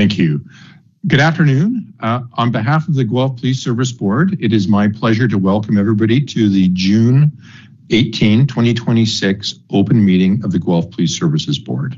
Thank you. Good afternoon. On behalf of the Guelph Police Service Board, it is my pleasure to welcome everybody to the June 18, 2026 open meeting of the Guelph Police Services Board.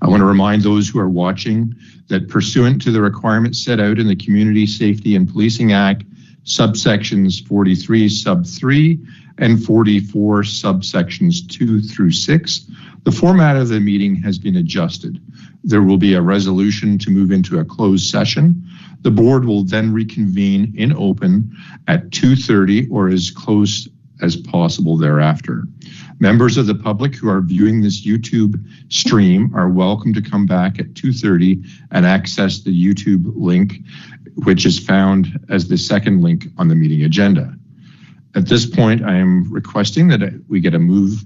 I want to remind those who are watching that pursuant to the requirements set out in the Community Safety and Policing Act, subsections 43 sub 3 and 44 subsections 2 through 6, the format of the meeting has been adjusted. There will be a resolution to move into a closed session. The board will then reconvene in open at 2:30 or as close as possible thereafter. Members of the public who are viewing this YouTube stream are welcome to come back at 2:30 and access the YouTube link, which is found as the second link on the meeting agenda. At this point, I am requesting that we get a motion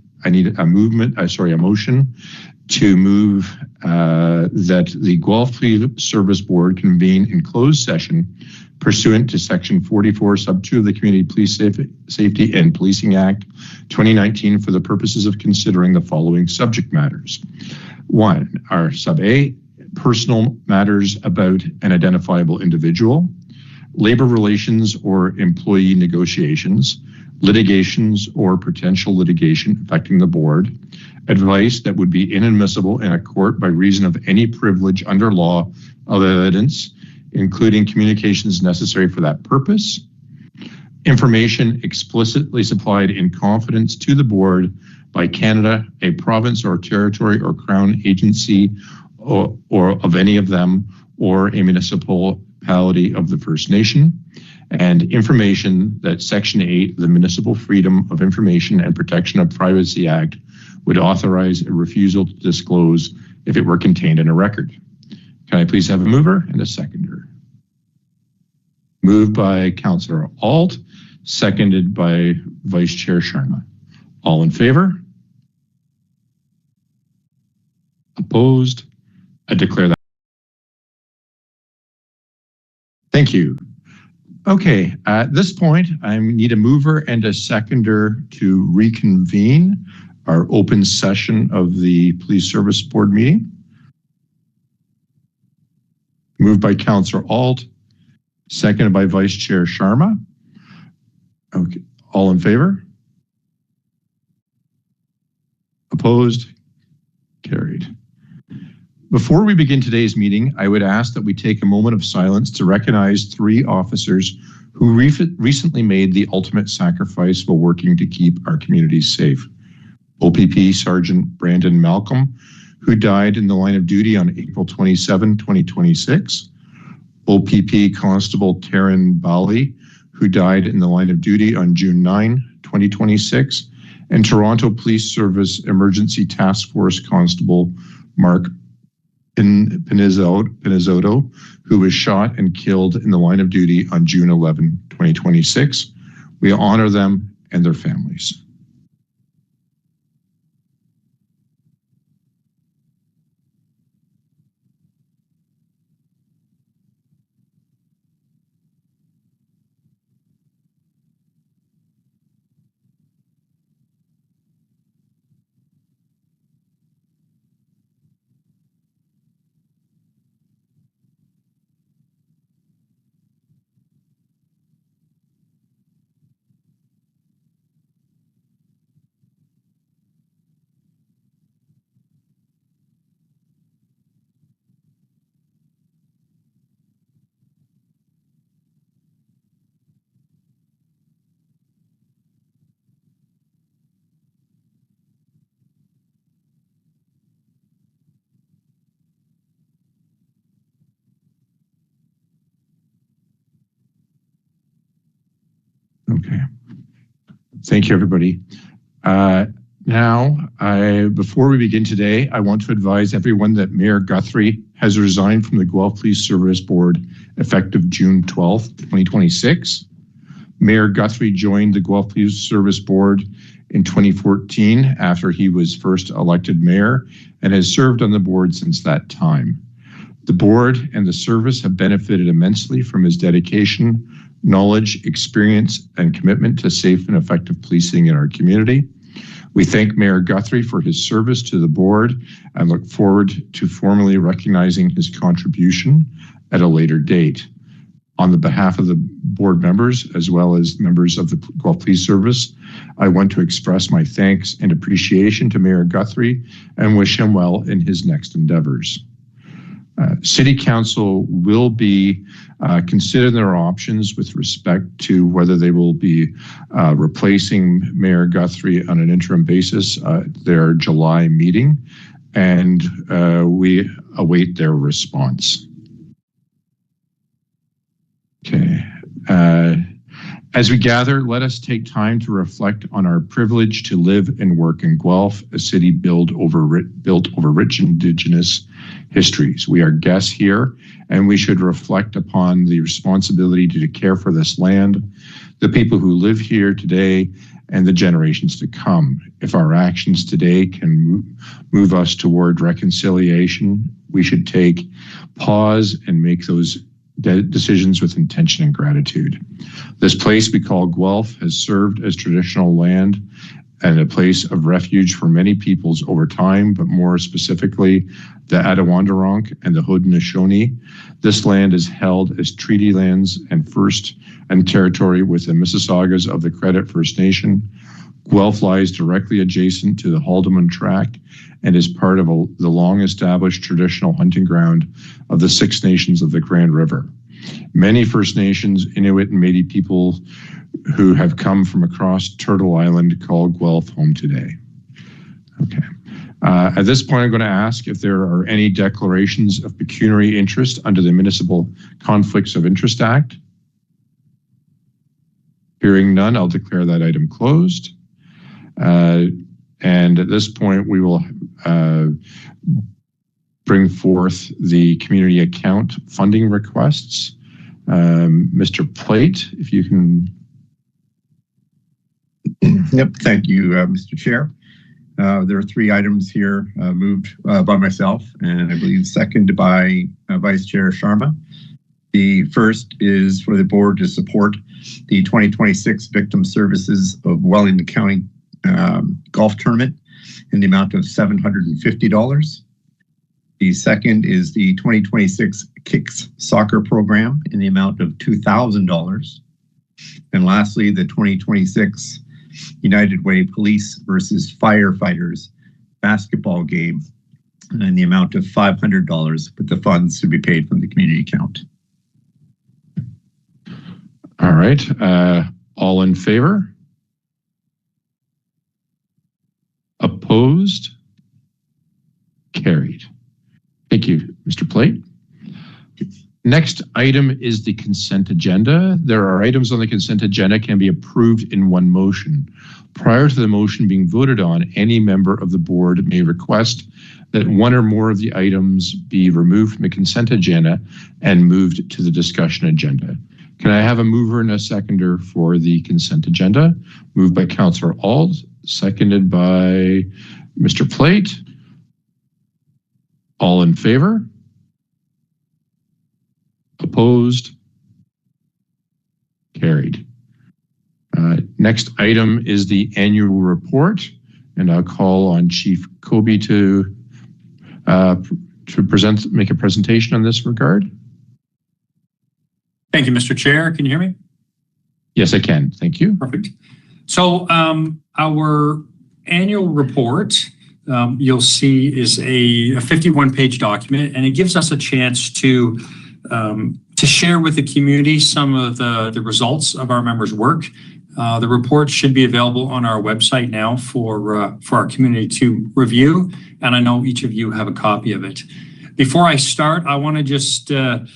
to move that the Guelph Police Service Board convene in closed session pursuant to Section 44, Sub 2 of the Community Police Safety and Policing Act 2019 for the purposes of considering the following subject matters. 1 are Sub A, personal matters about an identifiable individual, labor relations or employee negotiations, litigations or potential litigation affecting the board, advice that would be inadmissible in a court by reason of any privilege under law of evidence, including communications necessary for that purpose, information explicitly supplied in confidence to the board by Canada, a province or territory or crown agency or of any of them, or a municipality of the First Nation, and information that Section 8 of the Municipal Freedom of Information and Protection of Privacy Act would authorize a refusal to disclose if it were contained in a record. Can I please have a mover and a seconder? Moved by Councillor Alt, seconded by Vice Chair Sharma. All in favor? Opposed? I declare that. Thank you. Okay, at this point, I need a mover and a seconder to reconvene our open session of the Police Service Board meeting. Moved by Councillor Alt, seconded by Vice Chair Sharma. Okay, all in favor? Opposed? Carried. Before we begin today's meeting, I would ask that we take a moment of silence to recognize 3 officers who recently made the ultimate sacrifice while working to keep our communities safe. OPP Sergeant Brandon Malcolm, who died in the line of duty on April 27, 2026. OPP Constable Taryn Bali, who died in the line of duty on June 9, 2026. And Toronto Police Service Emergency Task Force Constable Mark Pinizotto, who was shot and killed in the line of duty on June 11, 2026. We honor them and their families. Okay. Thank you, everybody. Before we begin today, I want to advise everyone that Mayor Guthrie has resigned from the Guelph Police Service Board effective June 12th, 2026. Mayor Guthrie joined the Guelph Police Service Board in 2014 after he was first elected mayor and has served on the board since that time. The board and the service have benefited immensely from his dedication, knowledge, experience, and commitment to safe and effective policing in our community. We thank Mayor Guthrie for his service to the board and look forward to formally recognizing his contribution at a later date. On the behalf of the board members, as well as members of the Guelph Police Service, I want to express my thanks and appreciation to Mayor Guthrie and wish him well in his next endeavors. City Council will be considering their options with respect to whether they will be replacing Mayor Guthrie on an interim basis at their July meeting, and we await their response. Okay. As we gather, let us take time to reflect on our privilege to live and work in Guelph, a city built over rich Indigenous histories. We are guests here, and we should reflect upon the responsibility to care for this land, the people who live here today, and the generations to come. If our actions today can move us toward reconciliation, we should take pause and make those decisions with intention and gratitude. This place we call Guelph has served as traditional land and a place of refuge for many peoples over time, but more specifically, the Attawandaronk and the Haudenosaunee. This land is held as treaty lands and territory with the Mississaugas of the Credit First Nation. Guelph lies directly adjacent to the Haldimand Tract and is part of the long-established traditional hunting ground of the Six Nations of the Grand River. Many First Nations, Inuit, and Métis people who have come from across Turtle Island call Guelph home today. Okay. At this point, I'm going to ask if there are any declarations of pecuniary interest under the Municipal Conflicts of Interest Act. Hearing none, I'll declare that item closed. And at this point, we will bring forth the community account funding requests. Mr. Plate, if you can. Yep, thank you, Mr. Chair. There are three items here moved by myself, and I believe seconded by Vice Chair Sharma. The first is for the board to support the 2026 Victim Services of Wellington County golf tournament in the amount of $750. The second is the 2026 Kicks soccer program in the amount of $2,000. And lastly, the 2026 United Way Police versus Firefighters basketball game in the amount of $500, but the funds to be paid from the community account. All right. All in favor? Opposed? Carried. Thank you, Mr. Plate. Next item is the consent agenda. There are items on the consent agenda can be approved in one motion. Prior to the motion being voted on, any member of the board may request that one or more of the items be removed from the consent agenda and moved to the discussion agenda. Can I have a mover and a seconder for the consent agenda? Moved by Councillor Auld, seconded by Mr. Plate. All in favor? Opposed? Carried. Next item is the annual report, and I'll call on Chief Kobe to make a presentation on this regard. Thank you, Mr. Chair. Can you hear me? Yes, I can. Thank you. Perfect. So our annual report, you'll see, is a 51-page document, and it gives us a chance to share with the community some of the results of our members' work. The report should be available on our website now for our community to review, and I know each of you have a copy of it. Before I start, I want to just kind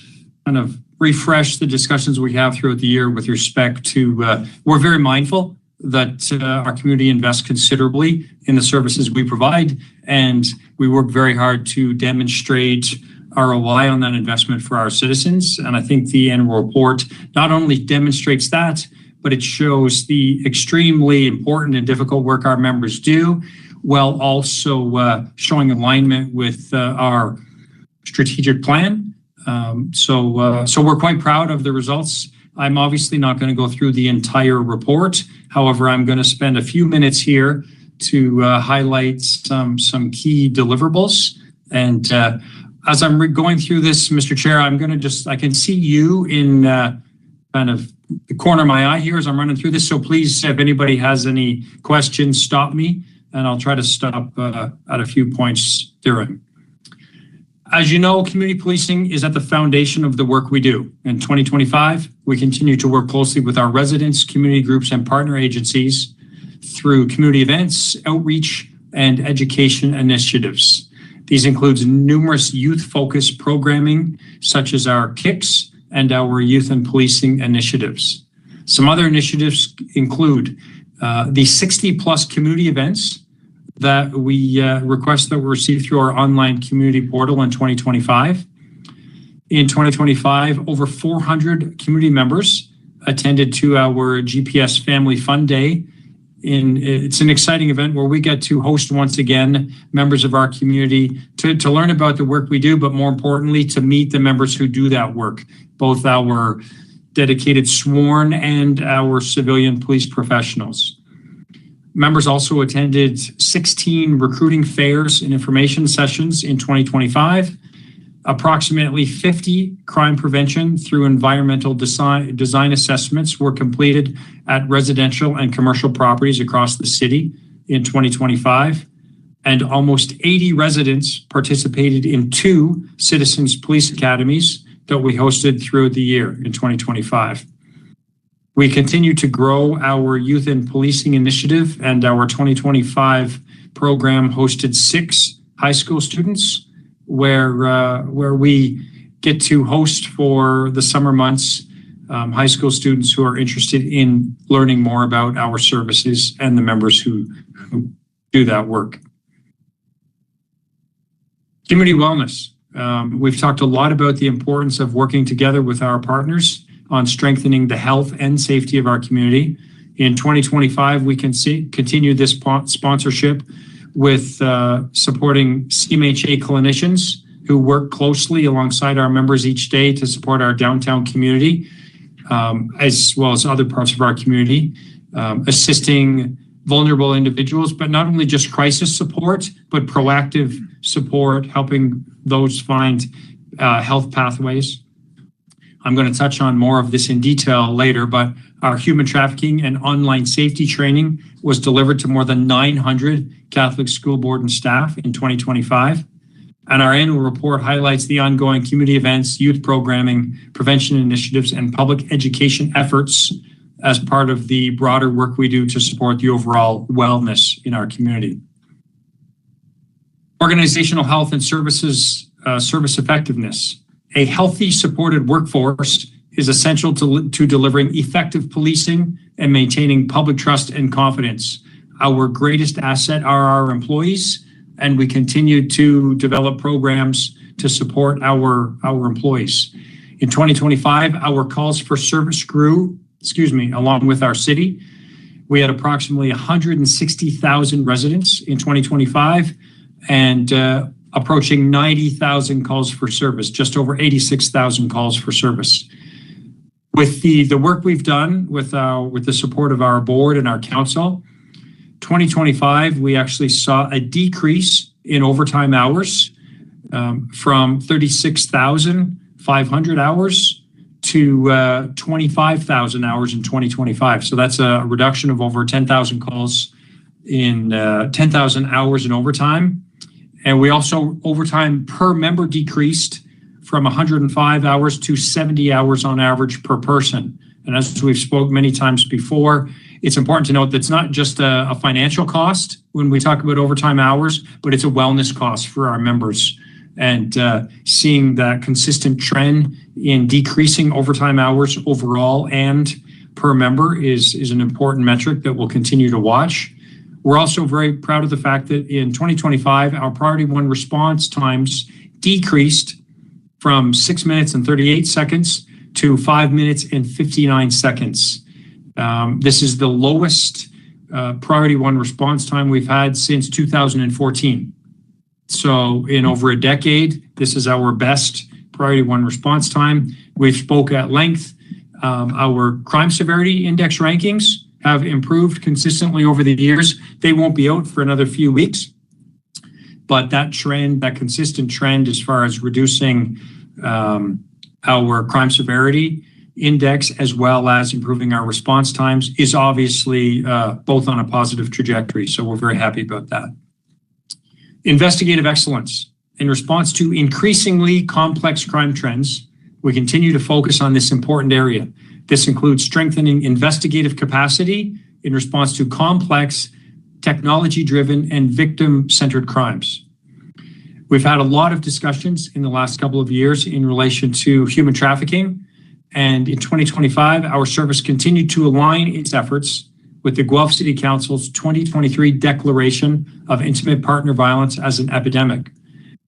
of refresh the discussions we have throughout the year with respect to, we're very mindful that our community invests considerably in the services we provide, and we work very hard to demonstrate ROI on that investment for our citizens. And I think the annual report not only demonstrates that, but it shows the extremely important and difficult work our members do, while also showing alignment with our strategic plan. So we're quite proud of the results. I'm obviously not going to go through the entire report. However, I'm going to spend a few minutes here to highlight some key deliverables. And as I'm going through this, Mr. Chair, I'm going to I can see you in kind of the corner of my eye here as I'm running through this. So please, if anybody has any questions, stop me, and I'll try to stop at a few points during. As you know, community policing is at the foundation of the work we do. In 2025, we continue to work closely with our residents, community groups, and partner agencies through community events, outreach, and education initiatives. These include numerous youth-focused programming, such as our KICS and our youth and policing initiatives. Some other initiatives include the 60-plus community events that we request that we receive through our online community portal in 2025. In 2025, over 400 community members attended to our GPS Family Fun Day. It's an exciting event where we get to host once again members of our community to learn about the work we do, but more importantly, to meet the members who do that work, both our dedicated sworn and our civilian police professionals. Members also attended 16 recruiting fairs and information sessions in 2025. Approximately 50 crime prevention through environmental design assessments were completed at residential and commercial properties across the city in 2025. And almost 80 residents participated in 2 Citizens Police Academies that we hosted throughout the year in 2025. We continue to grow our youth and policing initiative, and our 2025 program hosted 6 high school students where we get to host for the summer months high school students who are interested in learning more about our services and the members who do that work. Community wellness. We've talked a lot about the importance of working together with our partners on strengthening the health and safety of our community. In 2025, we can continue this sponsorship with supporting CMHA clinicians who work closely alongside our members each day to support our downtown community, as well as other parts of our community, assisting vulnerable individuals, but not only just crisis support, but proactive support, helping those find health pathways. I'm going to touch on more of this in detail later, but our human trafficking and online safety training was delivered to more than 900 Catholic school board and staff in 2025. And our annual report highlights the ongoing community events, youth programming, prevention initiatives, and public education efforts as part of the broader work we do to support the overall wellness in our community. Organizational health and service effectiveness. A healthy, supported workforce is essential to delivering effective policing and maintaining public trust and confidence. Our greatest asset are our employees, and we continue to develop programs to support our employees. In 2025, our calls for service grew, along with our city. We had approximately 160,000 residents in 2025 and approaching 90,000 calls for service, just over 86,000 calls for service. With the work we've done with the support of our board and our council, 2025, we actually saw a decrease in overtime hours from 36,500 hours to 25,000 hours in 2025. So that's a reduction of over 10,000 calls in 10,000 hours in overtime. And we also, overtime per member decreased from 105 hours to 70 hours on average per person. And as we've spoke many times before, it's important to note that it's not just a financial cost when we talk about overtime hours, but it's a wellness cost for our members. And seeing that consistent trend in decreasing overtime hours overall and per member is an important metric that we'll continue to watch. We're also very proud of the fact that in 2025, our priority 1 response times decreased from 6 minutes and 38 seconds to 5 minutes and 59 seconds. This is the lowest priority 1 response time we've had since 2014. So in over a decade, this is our best priority 1 response time. We've spoke at length. Our crime severity index rankings have improved consistently over the years. They won't be out for another few weeks, but that trend, that consistent trend as far as reducing our crime severity index as well as improving our response times is obviously both on a positive trajectory. So we're very happy about that. Investigative excellence. In response to increasingly complex crime trends, we continue to focus on this important area. This includes strengthening investigative capacity in response to complex, technology-driven, and victim-centered crimes. We've had a lot of discussions in the last couple of years in relation to human trafficking, and in 2025, our service continued to align its efforts with the Guelph City Council's 2023 Declaration of Intimate Partner Violence as an Epidemic,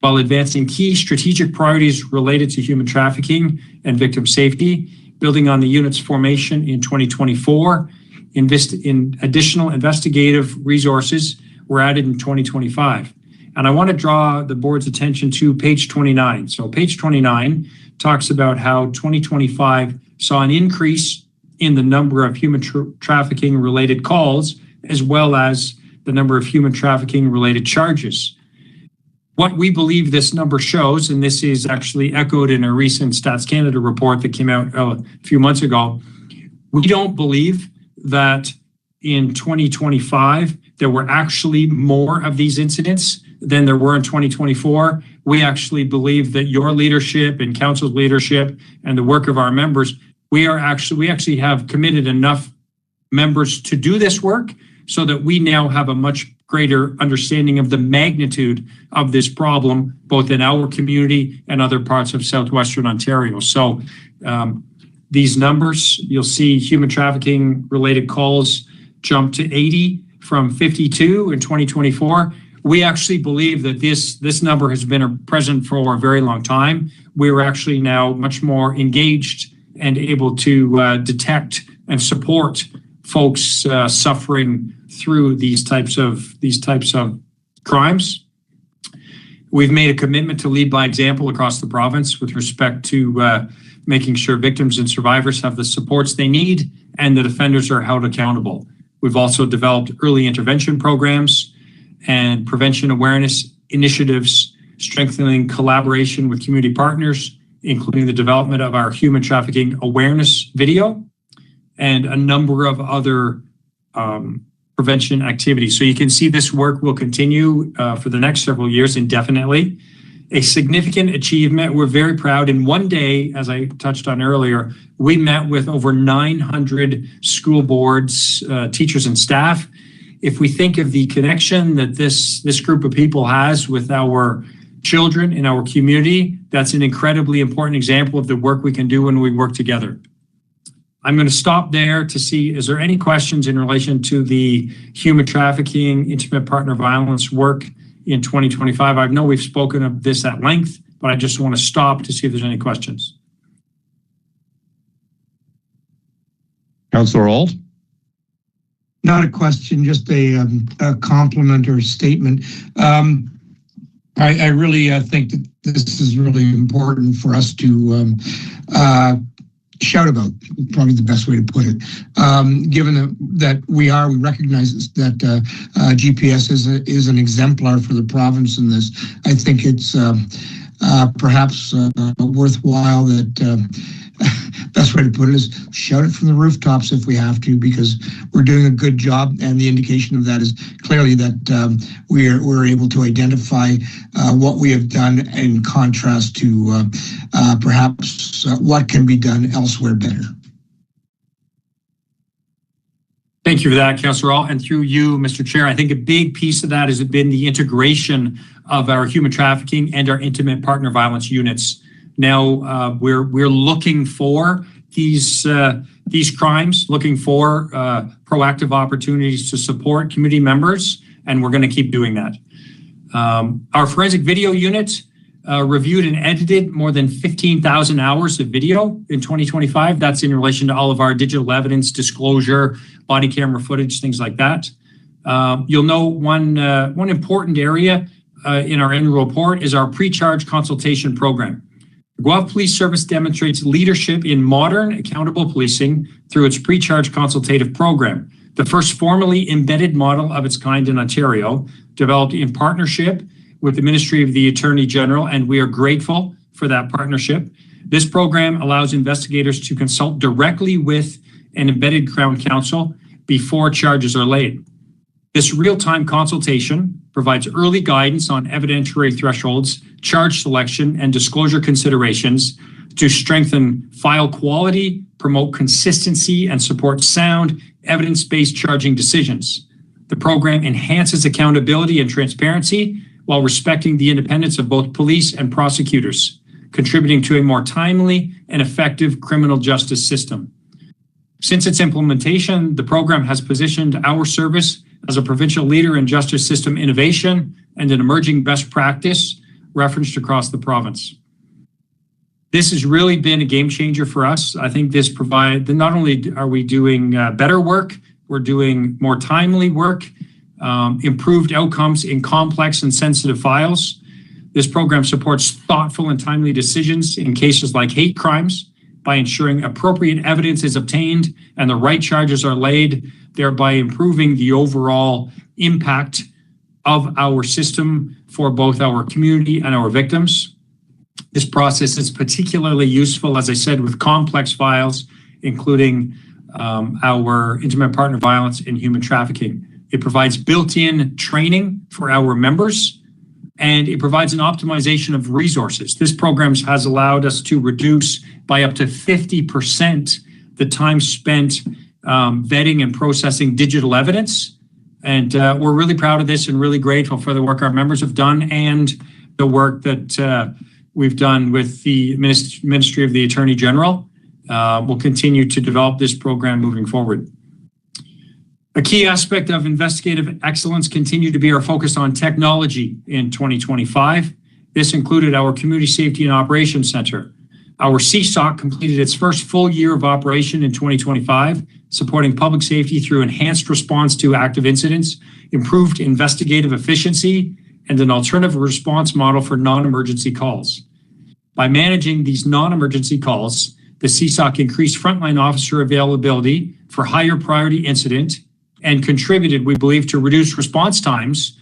while advancing key strategic priorities related to human trafficking and victim safety, building on the unit's formation in 2024. In additional investigative resources were added in 2025. And I want to draw the board's attention to page 29. So page 29 talks about how 2025 saw an increase in the number of human trafficking related calls, as well as the number of human trafficking related charges. What we believe this number shows, and this is actually echoed in a recent Stats Canada report that came out a few months ago, we don't believe that in 2025 there were actually more of these incidents than there were in 2024. We actually believe that your leadership and council's leadership and the work of our members, we actually have committed enough members to do this work so that we now have a much greater understanding of the magnitude of this problem, both in our community and other parts of southwestern Ontario. So these numbers, you'll see human trafficking related calls jump to 80 from 52 in 2024. We actually believe that this number has been present for a very long time. We're actually now much more engaged and able to detect and support folks suffering through these types of crimes. We've made a commitment to lead by example across the province with respect to making sure victims and survivors have the supports they need and that offenders are held accountable. We've also developed early intervention programs and prevention awareness initiatives, strengthening collaboration with community partners, including the development of our human trafficking awareness video and a number of other prevention activities. So you can see this work will continue for the next several years indefinitely. A significant achievement. We're very proud. In one day, as I touched on earlier, we met with over 900 school boards, teachers, and staff. If we think of the connection that this group of people has with our children in our community, that's an incredibly important example of the work we can do when we work together. I'm going to stop there to see, is there any questions in relation to the human trafficking, intimate partner violence work in 2025? I know we've spoken of this at length, but I just want to stop to see if there's any questions. Councillor Ault? Not a question, just a compliment or statement. I really think that this is really important for us to shout about, probably the best way to put it. Given that we recognize that GPS is an exemplar for the province in this, I think it's perhaps worthwhile that best way to put it is shout it from the rooftops if we have to, because we're doing a good job, and the indication of that is clearly that we're able to identify what we have done in contrast to perhaps what can be done elsewhere better. Thank you for that, Councillor Ault. And through you, Mr. Chair, I think a big piece of that has been the integration of our human trafficking and our intimate partner violence units. Now we're looking for these crimes, looking for proactive opportunities to support community members, and we're going to keep doing that. Our forensic video unit reviewed and edited more than 15,000 hours of video in 2025. That's in relation to all of our digital evidence disclosure, body camera footage, things like that. You'll know one important area in our annual report is our pre-charge consultation program. The Guelph Police Service demonstrates leadership in modern, accountable policing through its pre-charge consultative program. the first formally embedded model of its kind in Ontario, developed in partnership with the Ministry of the Attorney General, and we are grateful for that partnership. This program allows investigators to consult directly with an embedded Crown Counsel before charges are laid. This real-time consultation provides early guidance on evidentiary thresholds, charge selection, and disclosure considerations to strengthen file quality, promote consistency, and support sound, evidence-based charging decisions. The program enhances accountability and transparency while respecting the independence of both police and prosecutors, contributing to a more timely and effective criminal justice system. Since its implementation, the program has positioned our service as a provincial leader in justice system innovation and an emerging best practice referenced across the province. This has really been a game changer for us. I think this provides, not only are we doing better work, we're doing more timely work, improved outcomes in complex and sensitive files. This program supports thoughtful and timely decisions in cases like hate crimes by ensuring appropriate evidence is obtained and the right charges are laid, thereby improving the overall impact of our system for both our community and our victims. This process is particularly useful, as I said, with complex files, including our intimate partner violence and human trafficking. It provides built-in training for our members, and it provides an optimization of resources. This program has allowed us to reduce by up to 50% the time spent vetting and processing digital evidence. And we're really proud of this and really grateful for the work our members have done and the work that we've done with the Ministry of the Attorney General. We'll continue to develop this program moving forward. A key aspect of investigative excellence continued to be our focus on technology in 2025. This included our Community Safety and Operations Center. Our CSOC completed its first full year of operation in 2025, supporting public safety through enhanced response to active incidents, improved investigative efficiency, and an alternative response model for non-emergency calls. By managing these non-emergency calls, the CSOC increased frontline officer availability for higher priority incident and contributed, we believe, to reduced response times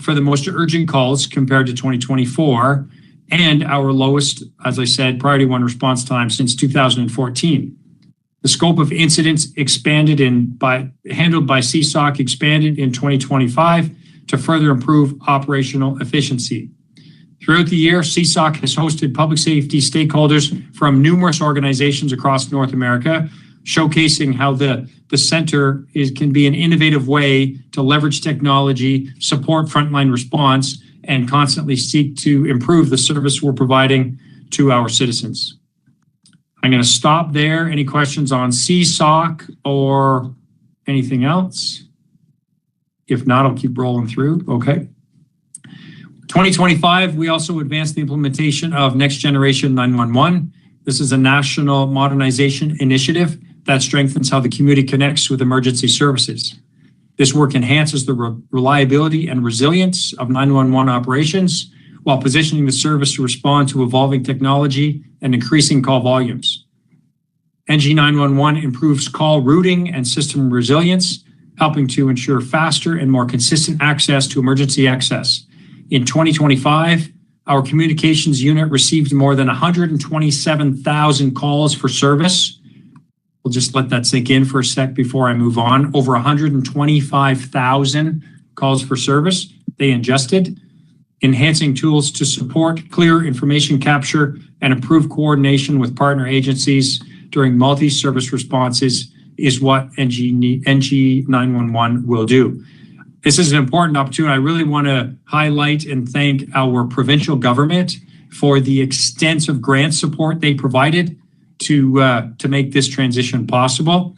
for the most urgent calls compared to 2024 and our lowest, as I said, priority one response time since 2014. The scope of incidents handled by CSOC expanded in 2025 to further improve operational efficiency. Throughout the year, CSOC has hosted public safety stakeholders from numerous organizations across North America, showcasing how the center can be an innovative way to leverage technology, support frontline response, and constantly seek to improve the service we're providing to our citizens. I'm going to stop there. Any questions on CSOC or anything else? If not, I'll keep rolling through. Okay. 2025, we also advanced the implementation of Next Generation 911. This is a national modernization initiative that strengthens how the community connects with emergency services. This work enhances the reliability and resilience of 911 operations while positioning the service to respond to evolving technology and increasing call volumes. NG 911 improves call routing and system resilience, helping to ensure faster and more consistent access to emergency access. In 2025, our communications unit received more than 127,000 calls for service. We'll just let that sink in for a sec before I move on. Over 125,000 calls for service they ingested. Enhancing tools to support clear information capture and improve coordination with partner agencies during multi-service responses is what NG 911 will do. This is an important opportunity. I really want to highlight and thank our provincial government for the extensive grant support they provided to make this transition possible.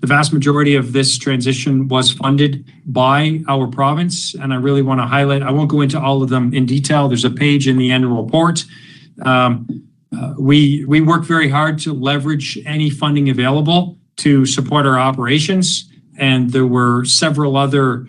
The vast majority of this transition was funded by our province, and I really want to highlight, I won't go into all of them in detail. There's a page in the annual report. We work very hard to leverage any funding available to support our operations, and there were several other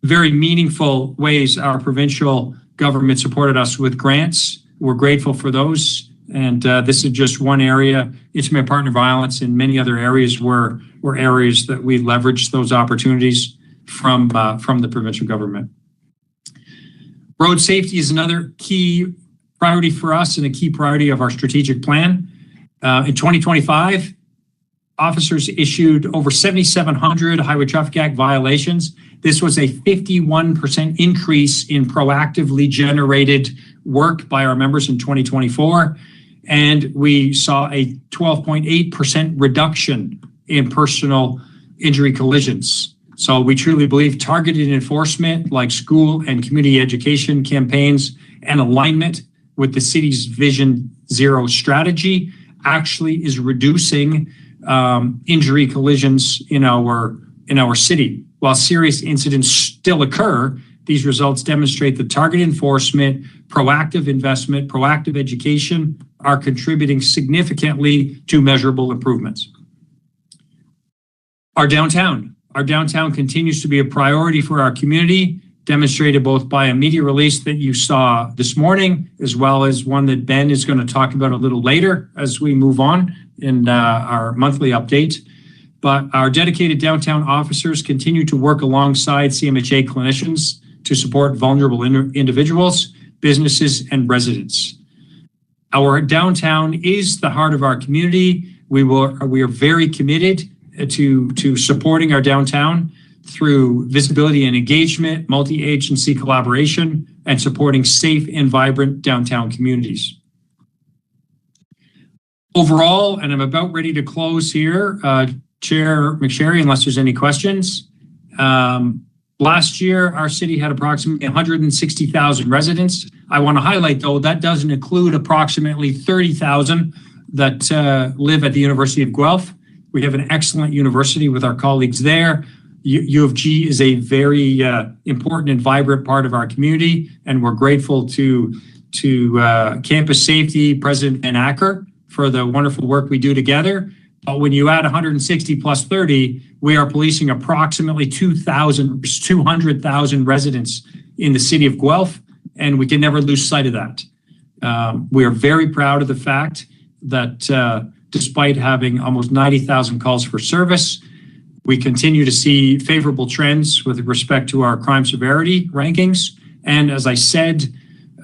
very meaningful ways our provincial government supported us with grants. We're grateful for those And this is just one area, intimate partner violence, and many other areas were areas that we leveraged those opportunities from the provincial government. Road safety is another key priority for us and a key priority of our strategic plan. In 2025, officers issued over 7,700 Highway Traffic Act violations. This was a 51% increase in proactively generated work by our members in 2024. And we saw a 12.8% reduction in personal injury collisions. So we truly believe targeted enforcement like school and community education campaigns and alignment with the city's Vision Zero strategy actually is reducing injury collisions in our city. While serious incidents still occur, these results demonstrate that targeted enforcement, proactive investment, proactive education are contributing significantly to measurable improvements. Our downtown continues to be a priority for our community, demonstrated both by a media release that you saw this morning, as well as one that Ben is going to talk about a little later as we move on in our monthly update. But our dedicated downtown officers continue to work alongside CMHA clinicians to support vulnerable individuals, businesses, and residents. Our downtown is the heart of our community. We are very committed to supporting our downtown through visibility and engagement, multi-agency collaboration, and supporting safe and vibrant downtown communities. Overall, and I'm about ready to close here, Chair McSherry, unless there's any questions. Last year, our city had approximately 160,000 residents. I want to highlight, though, that doesn't include approximately 30,000 that live at the University of Guelph. We have an excellent university with our colleagues there. U of G is a very important and vibrant part of our community, and we're grateful to Campus Safety President Van Acker for the wonderful work we do together. But when you add 160 plus 30, we are policing approximately 200,000 residents in the city of Guelph, and we can never lose sight of that. We are very proud of the fact that despite having almost 90,000 calls for service, we continue to see favorable trends with respect to our crime severity rankings. And as I said,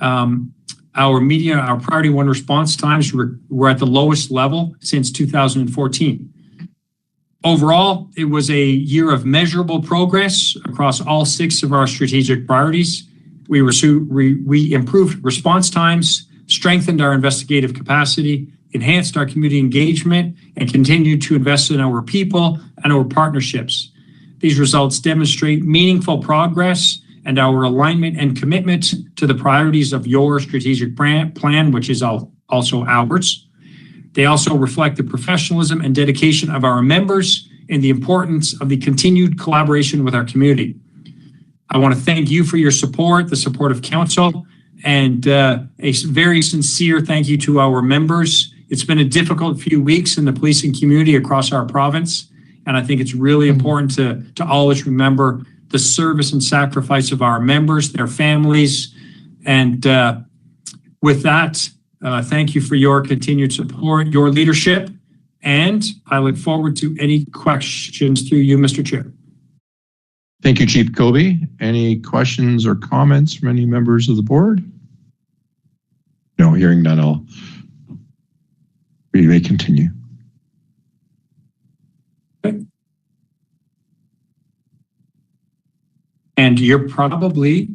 our priority one response times were at the lowest level since 2014. Overall, it was a year of measurable progress across all 6 of our strategic priorities. We improved response times, strengthened our investigative capacity, enhanced our community engagement, and continued to invest in our people and our partnerships. These results demonstrate meaningful progress and our alignment and commitment to the priorities of your strategic plan, which is also ours. They also reflect the professionalism and dedication of our members and the importance of the continued collaboration with our community. I want to thank you for your support, the support of council, and a very sincere thank you to our members. It's been a difficult few weeks in the policing community across our province, and I think it's really important to always remember the service and sacrifice of our members, their families. And with that, thank you for your continued support, your leadership, and I look forward to any questions through you, Mr. Chair. Thank you, Chief Kobe. Any questions or comments from any members of the board? No, hearing none, we may continue. Okay. And you're probably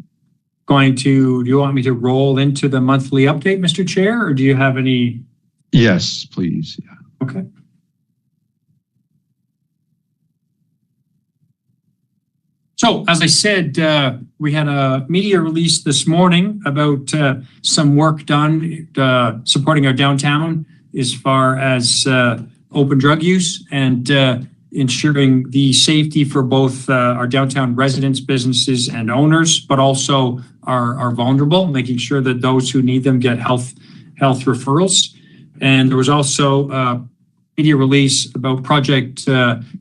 going to, do you want me to roll into the monthly update, Mr. Chair, or do you have any? Yes, please. Yeah. Okay. So, as I said, we had a media release this morning about some work done supporting our downtown as far as open drug use and ensuring the safety for both our downtown residents, businesses, and owners, but also are vulnerable, making sure that those who need them get health referrals. And there was also a media release about Project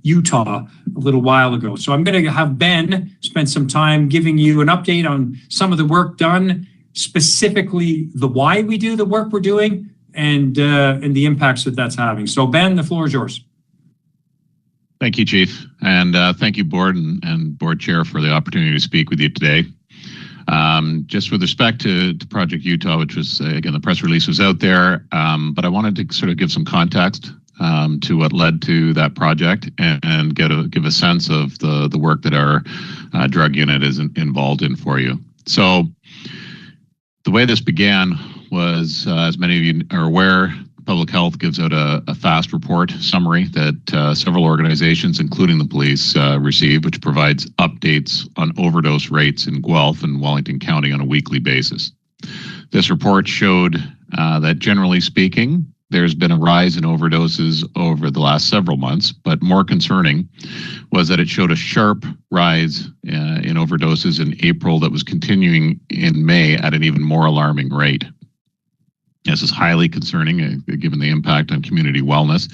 Utah a little while ago. So I'm going to have Ben spend some time giving you an update on some of the work done, specifically the why we do the work we're doing, and the impacts that that's having. So Ben, the floor is yours. Thank you, Chief, and thank you, Board and Board Chair, for the opportunity to speak with you today. Just with respect to Project Utah, which was, again, the press release was out there, but I wanted to sort of give some context to what led to that project and give a sense of the work that our drug unit is involved in for you. So the way this began was, as many of you are aware, Public Health gives out a fast report summary that several organizations, including the police, receive, which provides updates on overdose rates in Guelph and Wellington County on a weekly basis. This report showed that, generally speaking, there's been a rise in overdoses over the last several months, but more concerning was that it showed a sharp rise in overdoses in April that was continuing in May at an even more alarming rate. This is highly concerning, given the impact on community wellness.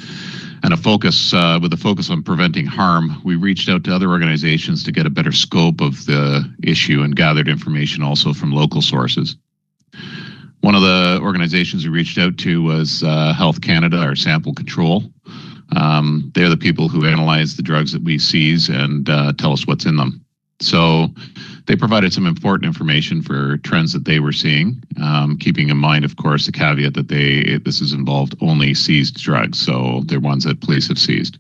And with a focus on preventing harm, we reached out to other organizations to get a better scope of the issue and gathered information also from local sources. One of the organizations we reached out to was Health Canada, our sample control. They're the people who analyze the drugs that we seize and tell us what's in them. So they provided some important information for trends that they were seeing, keeping in mind, of course, the caveat that this has involved only seized drugs, so they're ones that police have seized.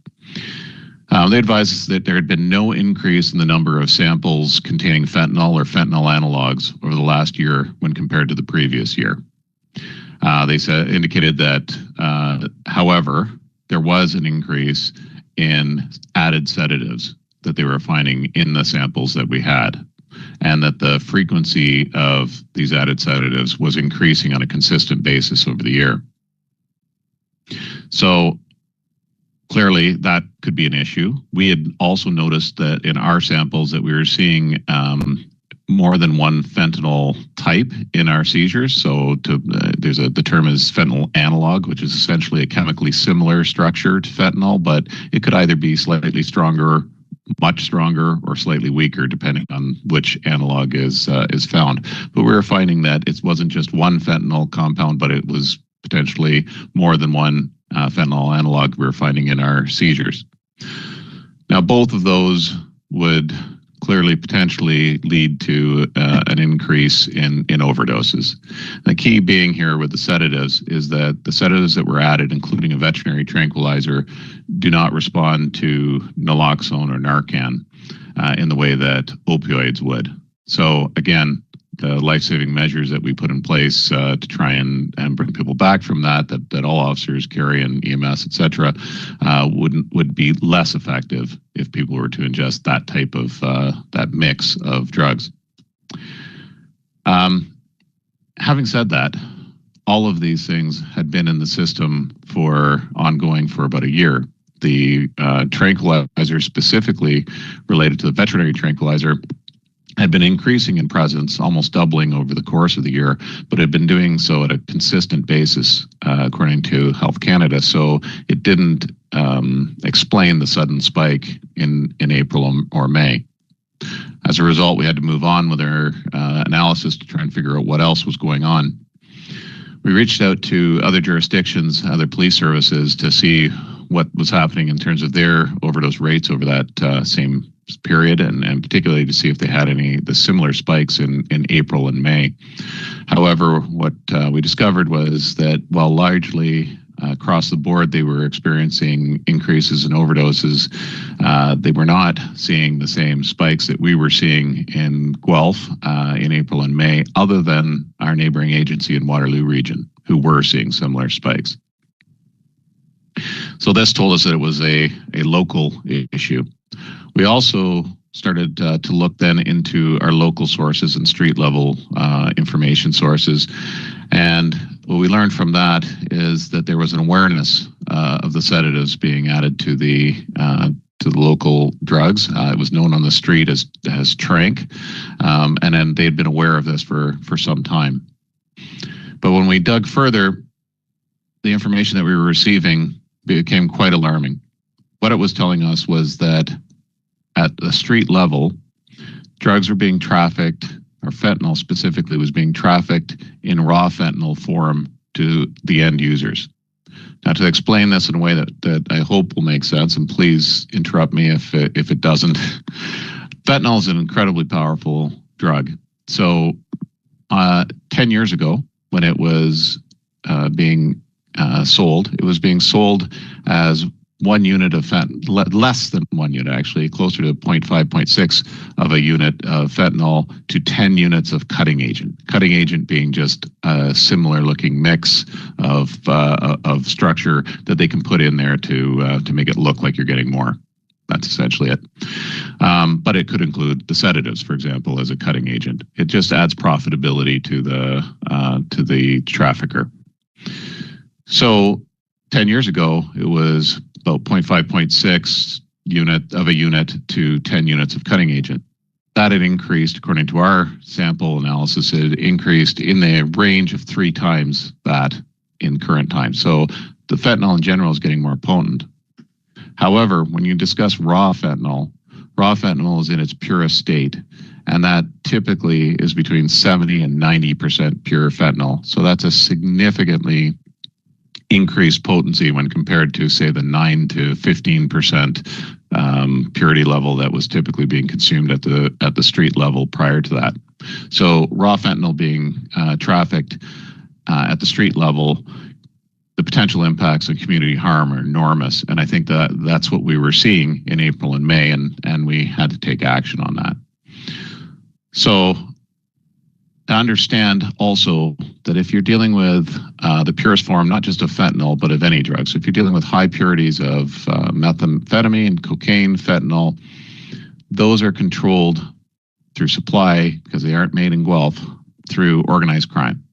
They advised us that there had been no increase in the number of samples containing fentanyl or fentanyl analogs over the last year when compared to the previous year. They indicated that, however, there was an increase in added sedatives that they were finding in the samples that we had, and that the frequency of these added sedatives was increasing on a consistent basis over the year. So clearly that could be an issue. We had also noticed that in our samples that we were seeing more than one fentanyl type in our seizures. So the term is fentanyl analog, which is essentially a chemically similar structure to fentanyl, but it could either be slightly stronger, much stronger, or slightly weaker, depending on which analog is found. But we were finding that it wasn't just one fentanyl compound, but it was potentially more than one fentanyl analog we were finding in our seizures. Now, both of those would clearly potentially lead to an increase in overdoses. The key being here with the sedatives is that the sedatives that were added, including a veterinary tranquilizer, do not respond to naloxone or Narcan in the way that opioids would. So again, the life-saving measures that we put in place to try and bring people back from that all officers carry, and EMS, et cetera, would be less effective if people were to ingest that type of that mix of drugs. Having said that, all of these things had been in the system ongoing for about a year. The tranquilizer, specifically related to the veterinary tranquilizer, had been increasing in presence, almost doubling over the course of the year, but had been doing so at a consistent basis, according to Health Canada. So it didn't explain the sudden spike in April or May. As a result, we had to move on with our analysis to try and figure out what else was going on. We reached out to other jurisdictions, other police services, to see what was happening in terms of their overdose rates over that same period, and particularly to see if they had the similar spikes in April and May. However, what we discovered was that while largely across the board they were experiencing increases in overdoses, they were not seeing the same spikes that we were seeing in Guelph in April and May, other than our neighboring agency in Waterloo region, who were seeing similar spikes. So this told us that it was a local issue. We also started to look then into our local sources and street level information sources. And what we learned from that is that there was an awareness of the sedatives being added to the local drugs. It was known on the street as trank, and then they had been aware of this for some time. But when we dug further, the information that we were receiving became quite alarming. What it was telling us was that at the street level, drugs were being trafficked, or fentanyl specifically was being trafficked in raw fentanyl form to the end users. Now, to explain this in a way that I hope will make sense, and please interrupt me if it doesn't, fentanyl is an incredibly powerful drug. So 10 years ago, when it was being sold, it was being sold as 1 unit of fentanyl, less than 1 unit actually, closer to 0.5, 0.6 of a unit of fentanyl to 10 units of cutting agent. Cutting agent being just a similar looking mix of structure that they can put in there to make it look like you're getting more. That's essentially it. But it could include the sedatives, for example, as a cutting agent. It just adds profitability to the trafficker. So 10 years ago, it was about 0.5, 0.6 unit of a unit to 10 units of cutting agent. That had increased, according to our sample analysis, it increased in the range of 3 times that in current times. So the fentanyl in general is getting more potent. However, when you discuss raw fentanyl is in its purest state, and that typically is between 70 and 90% pure fentanyl. So that's a significantly increased potency when compared to, say, the 9 to 15% purity level that was typically being consumed at the street level prior to that. So raw fentanyl being trafficked at the street level, the potential impacts on community harm are enormous. And I think that's what we were seeing in April and May, and we had to take action on that. So to understand also that if you're dealing with the purest form, not just of fentanyl, but of any drug, so if you're dealing with high purities of methamphetamine, cocaine, fentanyl, those are controlled through supply, because they aren't made in Guelph, through organized crime.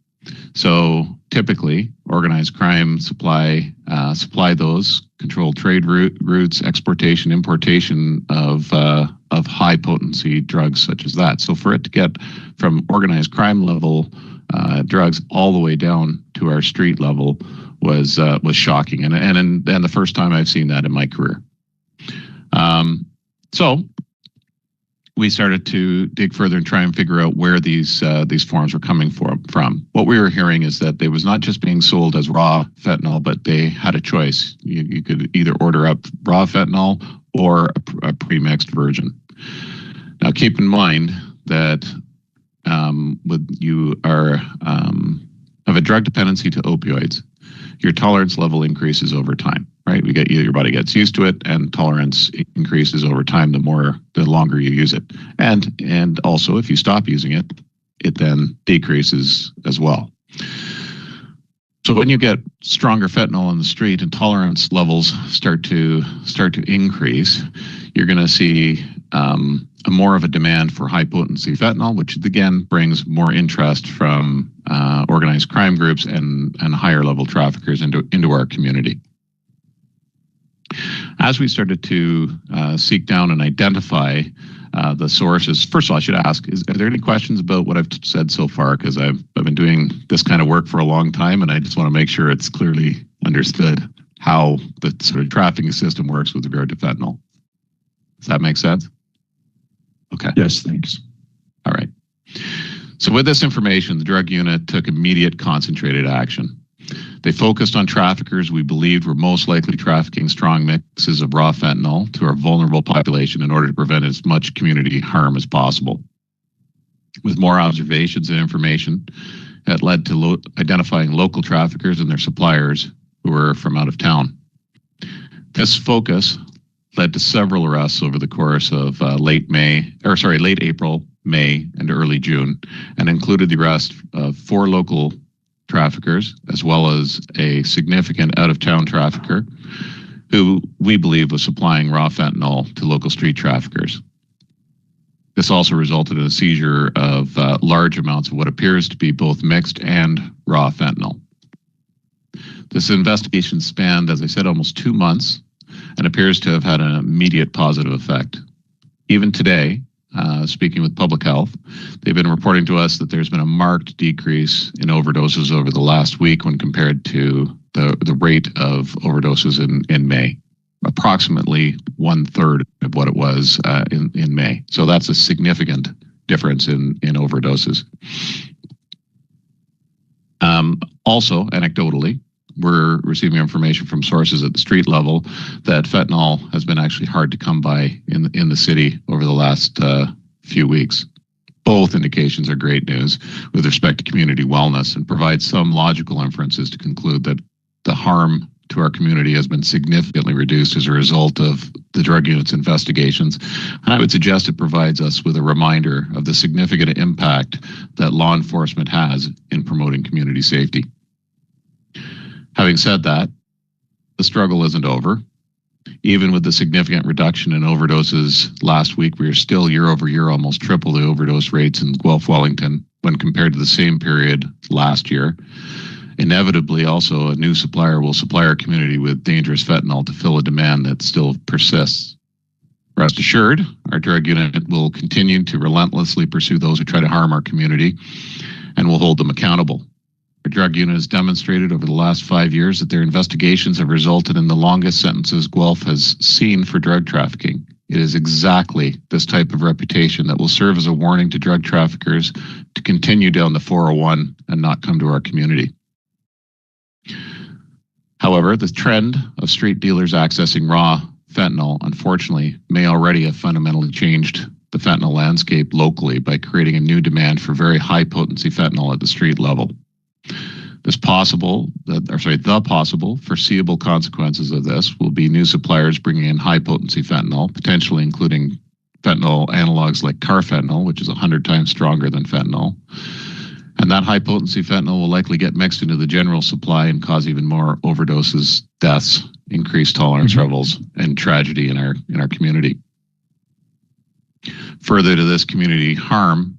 So typically, organized crime supply those controlled trade routes, exportation, importation of high potency drugs such as that. So for it to get from organized crime level drugs all the way down to our street level was shocking, and the first time I've seen that in my career. So we started to dig further and try and figure out where these forms were coming from. What we were hearing is that it was not just being sold as raw fentanyl, but they had a choice. You could either order up raw fentanyl or a pre-mixed version. Now, keep in mind that when you are of a drug dependency to opioids, your tolerance level increases over time, right? Your body gets used to it, and tolerance increases over time the longer you use it. And also, if you stop using it, it then decreases as well. So when you get stronger fentanyl on the street and tolerance levels start to increase, you're going to see more of a demand for high potency fentanyl, which again brings more interest from organized crime groups and higher level traffickers into our community. As we started to seek down and identify the sources, first of all, I should ask, are there any questions about what I've said so far? Because I've been doing this kind of work for a long time, and I just want to make sure it's clearly understood how the sort of trafficking system works with regard to fentanyl. Does that make sense? Okay. Yes, thanks. All right. So with this information, the drug unit took immediate concentrated action. They focused on traffickers we believed were most likely trafficking strong mixes of raw fentanyl to our vulnerable population in order to prevent as much community harm as possible. With more observations and information, that led to identifying local traffickers and their suppliers who were from out of town. This focus led to several arrests over the course of late April, May, and early June, and included the arrest of 4 local traffickers, as well as a significant out-of-town trafficker who we believe was supplying raw fentanyl to local street traffickers. This also resulted in a seizure of large amounts of what appears to be both mixed and raw fentanyl. This investigation spanned, as I said, almost 2 months and appears to have had an immediate positive effect. Even today, speaking with public health, they've been reporting to us that there's been a marked decrease in overdoses over the last week when compared to the rate of overdoses in May, approximately 1/3 of what it was in May. So that's a significant difference in overdoses. Also, anecdotally, we're receiving information from sources at the street level that fentanyl has been actually hard to come by in the city over the last few weeks. Both indications are great news with respect to community wellness and provide some logical inferences to conclude that the harm to our community has been significantly reduced as a result of the drug unit's investigations. And I would suggest it provides us with a reminder of the significant impact that law enforcement has in promoting community safety. Having said that, the struggle isn't over. Even with the significant reduction in overdoses last week, we are still year over year almost triple the overdose rates in Guelph, Wellington when compared to the same period last year. Inevitably, also, a new supplier will supply our community with dangerous fentanyl to fill a demand that still persists. Rest assured, our drug unit will continue to relentlessly pursue those who try to harm our community and will hold them accountable. Our drug unit has demonstrated over the last 5 years that their investigations have resulted in the longest sentences Guelph has seen for drug trafficking. It is exactly this type of reputation that will serve as a warning to drug traffickers to continue down the 401 and not come to our community. However, the trend of street dealers accessing raw fentanyl, unfortunately, may already have fundamentally changed the fentanyl landscape locally by creating a new demand for very high potency fentanyl at the street level. The possible foreseeable consequences of this will be new suppliers bringing in high potency fentanyl, potentially including fentanyl analogs like carfentanil, which is 100 times stronger than fentanyl. And that high potency fentanyl will likely get mixed into the general supply and cause even more overdoses, deaths, increased tolerance levels, and tragedy in our community. Further to this community harm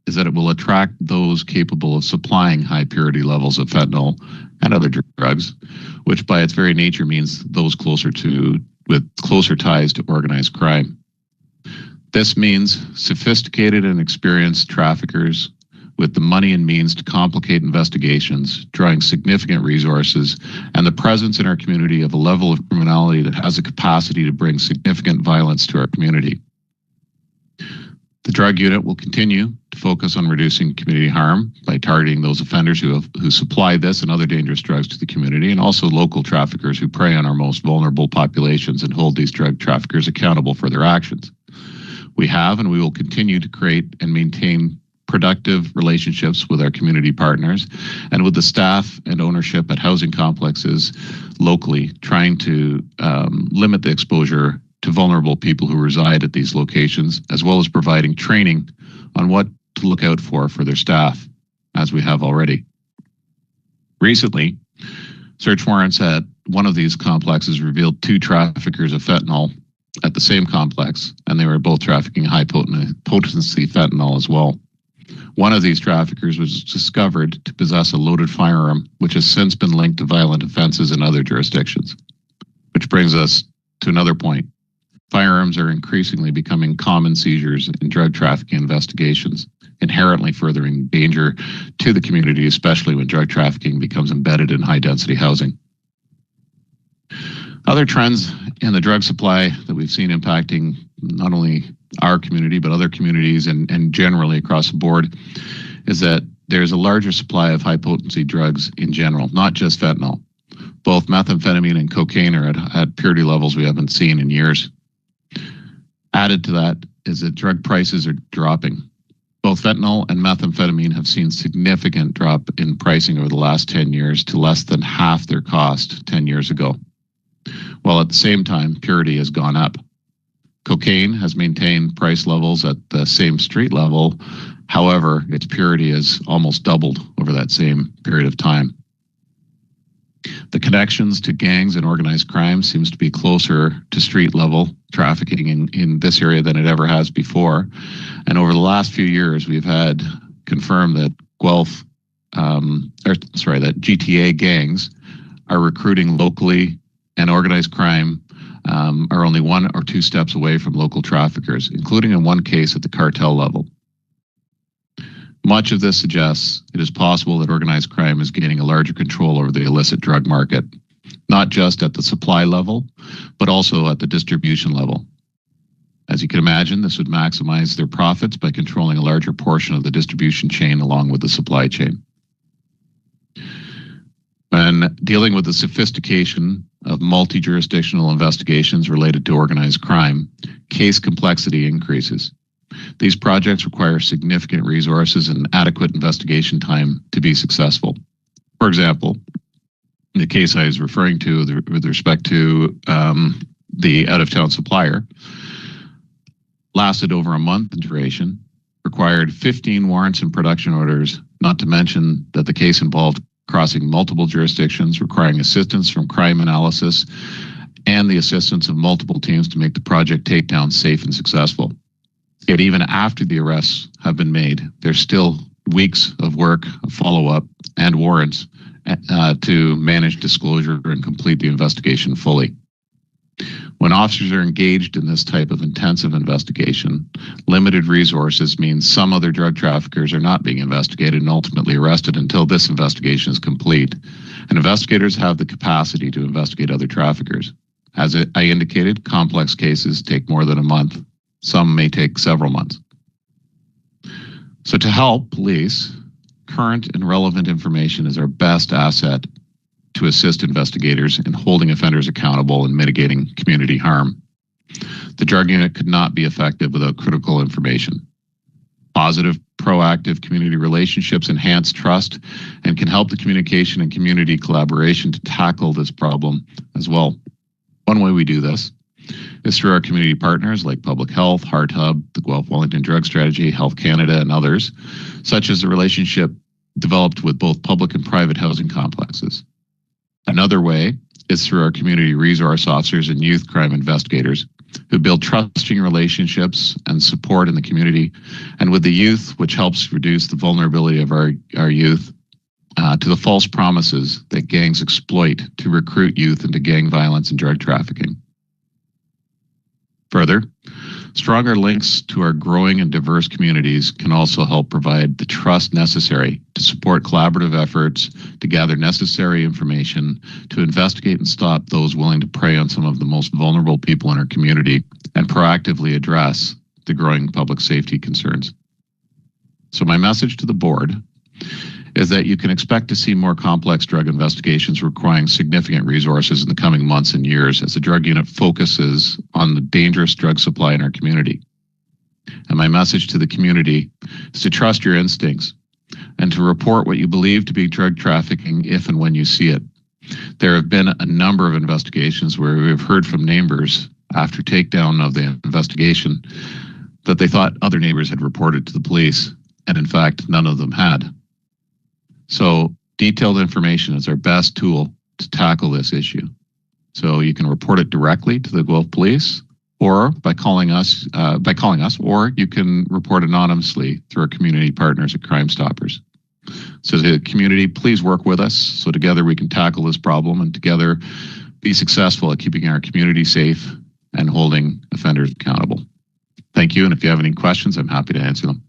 is that it will attract those capable of supplying high purity levels of fentanyl and other drugs, which by its very nature means those with closer ties to organized crime. This means sophisticated and experienced traffickers with the money and means to complicate investigations, drawing significant resources, and the presence in our community of a level of criminality that has the capacity to bring significant violence to our community. The drug unit will continue to focus on reducing community harm by targeting those offenders who supply this and other dangerous drugs to the community, and also local traffickers who prey on our most vulnerable populations and hold these drug traffickers accountable for their actions. We have and we will continue to create and maintain productive relationships with our community partners and with the staff and ownership at housing complexes locally, trying to limit the exposure to vulnerable people who reside at these locations, as well as providing training on what to look out for their staff, as we have already. Recently, search warrants at one of these complexes revealed 2 traffickers of fentanyl at the same complex, and they were both trafficking high potency fentanyl as well. One of these traffickers was discovered to possess a loaded firearm, which has since been linked to violent offenses in other jurisdictions. Which brings us to another point. Firearms are increasingly becoming common seizures in drug trafficking investigations, inherently furthering danger to the community, especially when drug trafficking becomes embedded in high-density housing. Other trends in the drug supply that we've seen impacting not only our community, but other communities and generally across the board is that there's a larger supply of high-potency drugs in general, not just fentanyl. Both methamphetamine and cocaine are at purity levels we haven't seen in years. Added to that is that drug prices are dropping. Both fentanyl and methamphetamine have seen significant drop in pricing over the last 10 years to less than half their cost 10 years ago, while at the same time, purity has gone up. Cocaine has maintained price levels at the same street level. However, its purity has almost doubled over that same period of time. The connections to gangs and organized crime seems to be closer to street level trafficking in this area than it ever has before. And over the last few years, we've had confirmed that that GTA gangs are recruiting locally, and organized crime are only 1 or 2 steps away from local traffickers, including in one case at the cartel level. Much of this suggests it is possible that organized crime is gaining a larger control over the illicit drug market, not just at the supply level, but also at the distribution level. As you can imagine, this would maximize their profits by controlling a larger portion of the distribution chain along with the supply chain. When dealing with the sophistication of multi-jurisdictional investigations related to organized crime, case complexity increases. These projects require significant resources and adequate investigation time to be successful. For example, the case I was referring to with respect to the out-of-town supplier lasted over a month in duration, required 15 warrants and production orders, not to mention that the case involved crossing multiple jurisdictions, requiring assistance from crime analysis and the assistance of multiple teams to make the project takedown safe and successful. Yet even after the arrests have been made, there's still weeks of work, of follow-up, and warrants to manage disclosure and complete the investigation fully. When officers are engaged in this type of intensive investigation, limited resources means some other drug traffickers are not being investigated and ultimately arrested until this investigation is complete. And investigators have the capacity to investigate other traffickers. As I indicated, complex cases take more than a month. Some may take several months. So to help police, current and relevant information is our best asset to assist investigators in holding offenders accountable and mitigating community harm. The drug unit could not be effective without critical information. Positive, proactive community relationships enhance trust and can help the communication and community collaboration to tackle this problem as well. One way we do this is through our community partners like Public Health, Heart Hub, the Guelph Wellington Drug Strategy, Health Canada, and others, such as the relationship developed with both public and private housing complexes. Another way is through our community resource officers and youth crime investigators who build trusting relationships and support in the community and with the youth, which helps reduce the vulnerability of our youth to the false promises that gangs exploit to recruit youth into gang violence and drug trafficking. Further, stronger links to our growing and diverse communities can also help provide the trust necessary to support collaborative efforts to gather necessary information to investigate and stop those willing to prey on some of the most vulnerable people in our community and proactively address the growing public safety concerns. So my message to the board is that you can expect to see more complex drug investigations requiring significant resources in the coming months and years as the drug unit focuses on the dangerous drug supply in our community. And my message to the community is to trust your instincts and to report what you believe to be drug trafficking if and when you see it. There have been a number of investigations where we've heard from neighbors after takedown of the investigation that they thought other neighbors had reported to the police, and in fact, none of them had. So detailed information is our best tool to tackle this issue. So you can report it directly to the Guelph Police or by calling us, or you can report anonymously through our community partners at Crime Stoppers. So the community, please work with us so together we can tackle this problem and together be successful at keeping our community safe and holding offenders accountable. Thank you. And if you have any questions, I'm happy to answer them.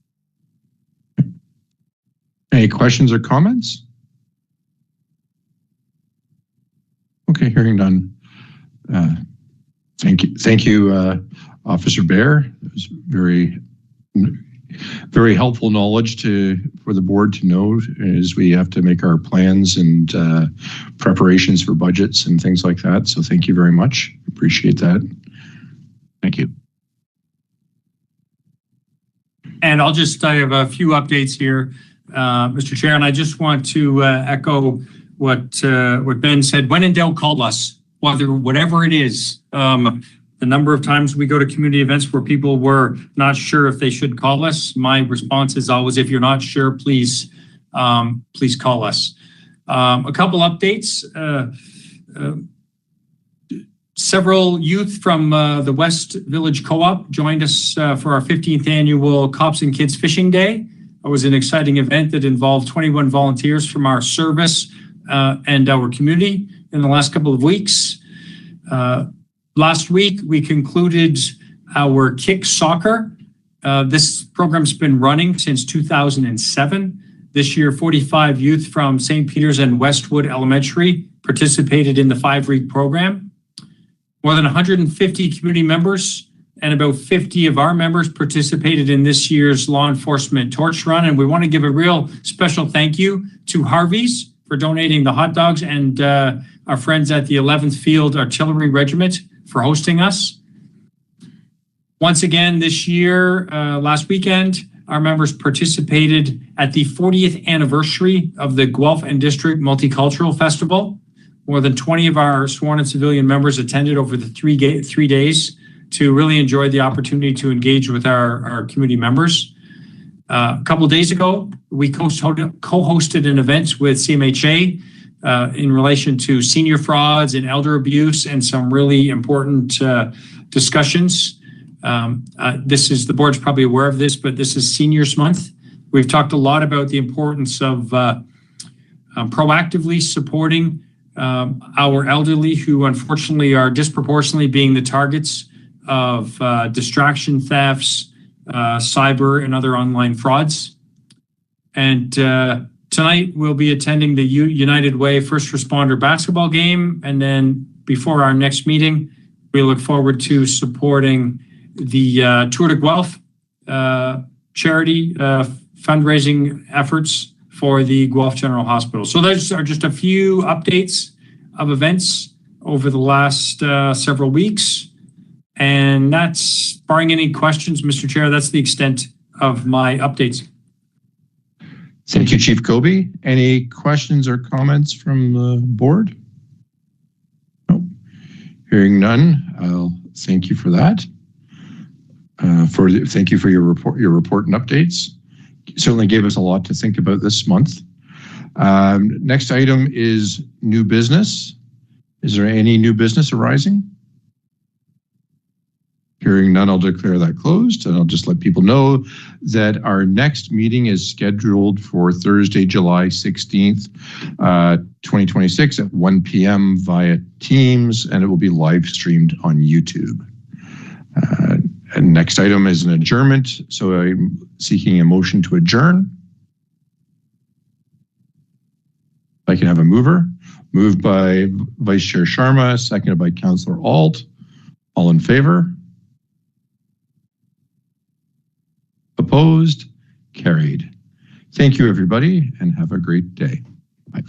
Any questions or comments? Okay, hearing none. Thank you, Officer Bear. It was very helpful knowledge for the board to know as we have to make our plans and preparations for budgets and things like that. So thank you very much. Appreciate that. Thank you. And I have a few updates here, Mr. Chair, and I just want to echo what Ben said. When in doubt, call us, whatever it is. The number of times we go to community events where people were not sure if they should call us, my response is always, if you're not sure, please call us. A couple updates. Several youth from the West Village Co-op joined us for our 15th annual Cops and Kids Fishing Day. It was an exciting event that involved 21 volunteers from our service and our community in the last couple of weeks. Last week, we concluded our Kick Soccer. This program's been running since 2007. This year, 45 youth from St. Peter's and Westwood Elementary participated in the 5-week program. More than 150 community members and about 50 of our members participated in this year's law enforcement torch run. And we want to give a real special thank you to Harvey's for donating the hot dogs, and our friends at the 11th Field Artillery Regiment for hosting us. Once again, this year, last weekend, our members participated at the 40th anniversary of the Guelph and District Multicultural Festival. More than 20 of our sworn and civilian members attended over the three days to really enjoy the opportunity to engage with our community members. A couple of days ago, we co-hosted an event with CMHA in relation to senior frauds and elder abuse, and some really important discussions. This is, the board's probably aware of this, but this is Seniors Month. We've talked a lot about the importance of proactively supporting our elderly, who unfortunately are disproportionately being the targets of distraction thefts, cyber, and other online frauds. And tonight we'll be attending the United Way First Responder basketball game. And then before our next meeting, we look forward to supporting the Tour de Guelph charity fundraising efforts for the Guelph General Hospital. So those are just a few updates of events over the last several weeks. And that's, barring any questions, Mr. Chair, that's the extent of my updates. Thank you, Chief Kobe. Any questions or comments from the board? No. Hearing none, I'll thank you for that. Thank you for your report and updates. Certainly gave us a lot to think about this month. Next item is new business. Is there any new business arising? Hearing none, I'll declare that closed, and I'll just let people know that our next meeting is scheduled for Thursday, July 16th, 2026 at 1 p.m. via Teams, and it will be live streamed on YouTube. And next item is an adjournment, so I'm seeking a motion to adjourn. If I can have a mover. Moved by Vice Chair Sharma, seconded by Councillor Alt. All in favor? Opposed? Carried. Thank you, everybody, and have a great day. Bye.